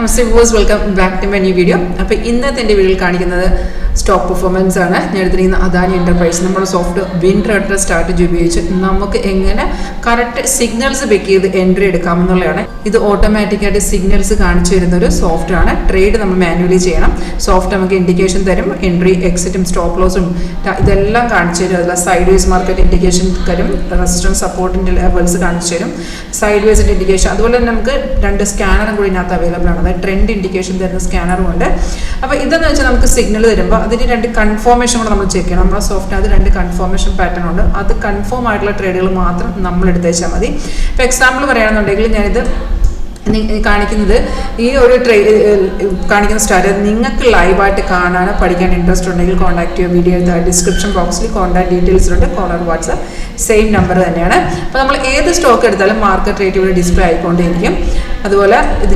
Namaste viewers, welcome back to my new video. അപ്പോൾ ഇന്നത്തെ എൻ്റെ വീഡിയോയിൽ കാണിക്കുന്നത് സ്റ്റോക്ക് പെർഫോമൻസ് ആണ്. ഞാൻ എടുത്തിരിക്കുന്ന അദാനി എൻ്റർപ്രൈസ് നമ്മുടെ സോഫ്റ്റ് വിൻഡർ സ്ട്രാറ്റജി ഉപയോഗിച്ച് നമുക്ക് എങ്ങനെ കറക്റ്റ് സിഗ്നൽസ് ബേക്ക് ചെയ്ത് എൻട്രി എടുക്കാമെന്നുള്ളതാണ്. ഇത് ഓട്ടോമാറ്റിക്കായിട്ട് സിഗ്നൽസ് കാണിച്ചു തരുന്ന ഒരു സോഫ്റ്റ് ആണ്. ട്രേഡ് നമ്മൾ മാനുവലി ചെയ്യണം. സോഫ്റ്റ് നമുക്ക് ഇൻഡിക്കേഷൻ തരും, എൻട്രി എക്സിറ്റും സ്റ്റോപ്പ് ലോസും ഇതെല്ലാം കാണിച്ചു തരും. അതിൽ സൈഡ് വേസ് മാർക്കറ്റ് ഇൻഡിക്കേഷൻ തരും, റെസിസ്റ്റൻസ് സപ്പോർട്ടിൻ്റെ ലെവൽസ് കാണിച്ചു തരും, സൈഡ് വേസിൻ്റെ ഇൻഡിക്കേഷൻ. അതുപോലെ തന്നെ നമുക്ക് 2 സ്കാനറും കൂടി ഇതിനകത്ത് അവൈലബിൾ ആണ്. അതായത് ട്രെൻഡ് ഇൻഡിക്കേഷൻ തരുന്ന സ്കാനറും ഉണ്ട്. അപ്പോൾ ഇതെന്ന് വെച്ചാൽ നമുക്ക് സിഗ്നൽ തരുമ്പോൾ അതിന് 2 കൺഫോർമേഷൻ കൂടെ നമ്മൾ ചെക്ക് ചെയ്യണം. നമ്മുടെ സോഫ്റ്റിന് 2 കൺഫോർമേഷൻ പാറ്റേൺ ഉണ്ട്. അത് കൺഫേം ആയിട്ടുള്ള ട്രേഡുകൾ മാത്രം നമ്മൾ എടുത്തേച്ചാൽ മതി. ഇപ്പോൾ എക്സാമ്പിൾ പറയുകയാണെന്നുണ്ടെങ്കിൽ ഞാനിത് കാണിക്കുന്നത് ഈ ഒരു കാണിക്കുന്ന സ്റ്റാർട്ട് നിങ്ങൾക്ക് ലൈവായിട്ട് കാണാനോ പഠിക്കാൻ ഇൻട്രസ്റ്റ് ഉണ്ടെങ്കിൽ കോൺടാക്ട് ചെയ്യുക. വീഡിയോ ഡിസ്ക്രിപ്ഷൻ ബോക്സിൽ കോൺടാക്ട് ഡീറ്റെയിൽസിലുണ്ട്. കോളർ വാട്സാപ്പ് സെയിം നമ്പർ തന്നെയാണ്. അപ്പോൾ നമ്മൾ ഏത് സ്റ്റോക്ക് എടുത്താലും മാർക്കറ്റ് റേറ്റ് ഇവിടെ ഡിസ്പ്ലേ ആയിക്കൊണ്ടിരിക്കും. അതുപോലെ ഇത്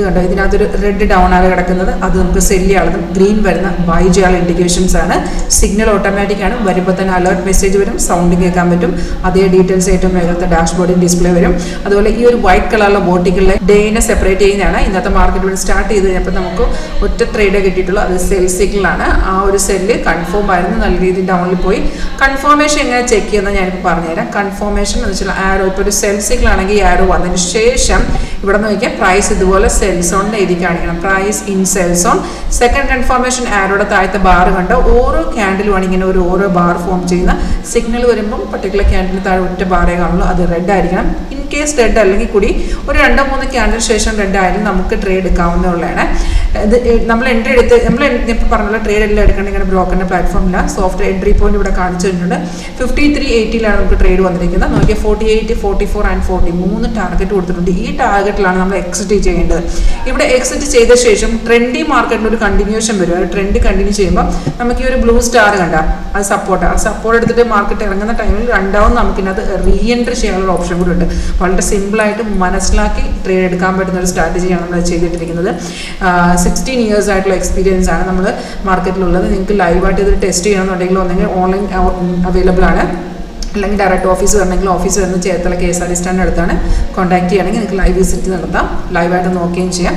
കണ്ടോ, ഇതിനകത്തൊരു റെഡ് ഡൗൺ ആണ് കിടക്കുന്നത്. അത് നമുക്ക് സെല്ല് ചെയ്യാനുള്ളതും ഗ്രീൻ വരുന്ന ബൈ ചെയ്യാനുള്ള ഇൻഡിക്കേഷൻസ് ആണ്. സിഗ്നൽ ഓട്ടോമാറ്റിക് ആണ്. വരുമ്പോൾ തന്നെ അലേർട്ട് മെസ്സേജ് വരും, സൗണ്ട് കേൾക്കാൻ പറ്റും. അതേ ഡീറ്റെയിൽസ് ഏറ്റവും മേലത്തെ ഡാഷ്ബോർഡിൽ ഡിസ്പ്ലേ വരും. അതുപോലെ ഈ ഒരു വൈറ്റ് കളറിലെ ബോട്ടിക്കുകളിലെ ഡേയിനെ സെപ്പറേറ്റ് ചെയ്യുന്നതാണ്. ഇന്നത്തെ മാർക്കറ്റ് ഇവിടെ സ്റ്റാർട്ട് ചെയ്ത് കഴിഞ്ഞപ്പോൾ നമുക്ക് ഒറ്റ ട്രേഡേ കിട്ടിയിട്ടുള്ളൂ. അത് സെൽ സിഗ്നലാണ്. ആ ഒരു സെല്ല് കൺഫേം ആയിരുന്നു, നല്ല രീതിയിൽ ഡൗണിൽ പോയി. കൺഫർമേഷൻ എങ്ങനെ ചെക്ക് ചെയ്യുന്നത് ഞാനിപ്പോൾ പറഞ്ഞുതരാം. കൺഫർമേഷൻ എന്ന് വെച്ചാൽ ആരോ, ഇപ്പോൾ ഒരു സെൽ സിഗ്നൽ ആണെങ്കിൽ ആരോ വന്നതിന് ശേഷം ഇവിടെ നോക്കിയാൽ പ്രൈസ് ഇതുപോലെ സെൽസോണിൻ്റെ എഴുതി കാണിക്കണം, പ്രൈസ് ഇൻ സെൽസോൺ. സെക്കൻഡ് കൺഫർമേഷൻ ആരോടെ താഴത്തെ ബാർ കണ്ടോ, ഓരോ ക്യാൻഡിലുമാണ് ഇങ്ങനെ ഓരോ ബാർ ഫോം ചെയ്യുന്ന. സിഗ്നൽ വരുമ്പം പർട്ടിക്കുലർ ക്യാൻഡിൽ താഴെ ഒറ്റ ബാറേ കാണുള്ളൂ, അത് റെഡ് ആയിരിക്കണം. ഇൻ കേസ് റെഡ് അല്ലെങ്കിൽ കൂടി ഒരു 2-3 ക്യാൻഡിൽ ശേഷം റെഡ് ആയാലും നമുക്ക് ട്രേഡ് എടുക്കാവുന്നതാണ്. ഇത് നമ്മൾ എൻട്രി എടുത്ത് നമ്മൾ ഇപ്പോൾ പറഞ്ഞുള്ള ട്രേഡ് എല്ലാം എടുക്കേണ്ട ഇങ്ങനെ ബ്രോക്കറിൻ്റെ പ്ലാറ്റ്ഫോമില്ല. സോഫ്റ്റ് എൻട്രി പോയിന്റ് ഇവിടെ കാണിച്ചു തന്നിട്ടുണ്ട്. 53.80 നമുക്ക് ട്രേഡ് വന്നിരിക്കുന്നത്. നോക്കിയാൽ 48, 44 ആൻഡ് 40 3 ടാർഗറ്റ് കൊടുത്തിട്ടുണ്ട്. ഈ ടാർഗറ്റിലാണ് നമ്മൾ എക്സിറ്റ് ചെയ്യേണ്ടത്. ഇവിടെ എക്സിറ്റ് ചെയ്ത ശേഷം ട്രെൻഡി മാർക്കറ്റിൽ ഒരു കണ്ടിന്യൂഷൻ വരും. ഒരു ട്രെൻഡ് കണ്ടിന്യൂ ചെയ്യുമ്പോൾ നമുക്ക് ഈ ഒരു ബ്ലൂ സ്റ്റാർ കണ്ട അത് സപ്പോർട്ടാണ്. ആ സപ്പോർട്ട് എടുത്തിട്ട് മാർക്കറ്റ് ഇറങ്ങുന്ന ടൈമിൽ രണ്ടാമത് നമുക്കിനകത്ത് റീ എൻട്രി ചെയ്യാനുള്ള ഓപ്ഷൻ കൂടി ഉണ്ട്. വളരെ സിമ്പിളായിട്ട് മനസ്സിലാക്കി ട്രേഡ് എടുക്കാൻ പറ്റുന്ന ഒരു സ്ട്രാറ്റജിയാണ് നമ്മൾ ചെയ്തിട്ടിരിക്കുന്നത്. 16 ഇയേഴ്സ് ആയിട്ടുള്ള എക്സ്പീരിയൻസ് ആണ് നമ്മൾ മാർക്കറ്റിലുള്ളത്. നിങ്ങൾക്ക് ലൈവായിട്ട് ഇത് ടെസ്റ്റ് ചെയ്യണമെന്നുണ്ടെങ്കിൽ ഒന്നെങ്കിൽ ഓൺലൈൻ അവൈലബിൾ ആണ്, അല്ലെങ്കിൽ ഡയറക്റ്റ് ഓഫീസ് വരണമെങ്കിൽ ഓഫീസ് വരുന്ന ചേർത്തല KSRTC സ്റ്റാൻഡ് അടുത്താണ്. കോൺടാക്ട് ചെയ്യുകയാണെങ്കിൽ നിങ്ങൾക്ക് ലൈവ് വിസിറ്റ് നടത്താം, ലൈവായിട്ട് നോക്കുകയും ചെയ്യാം.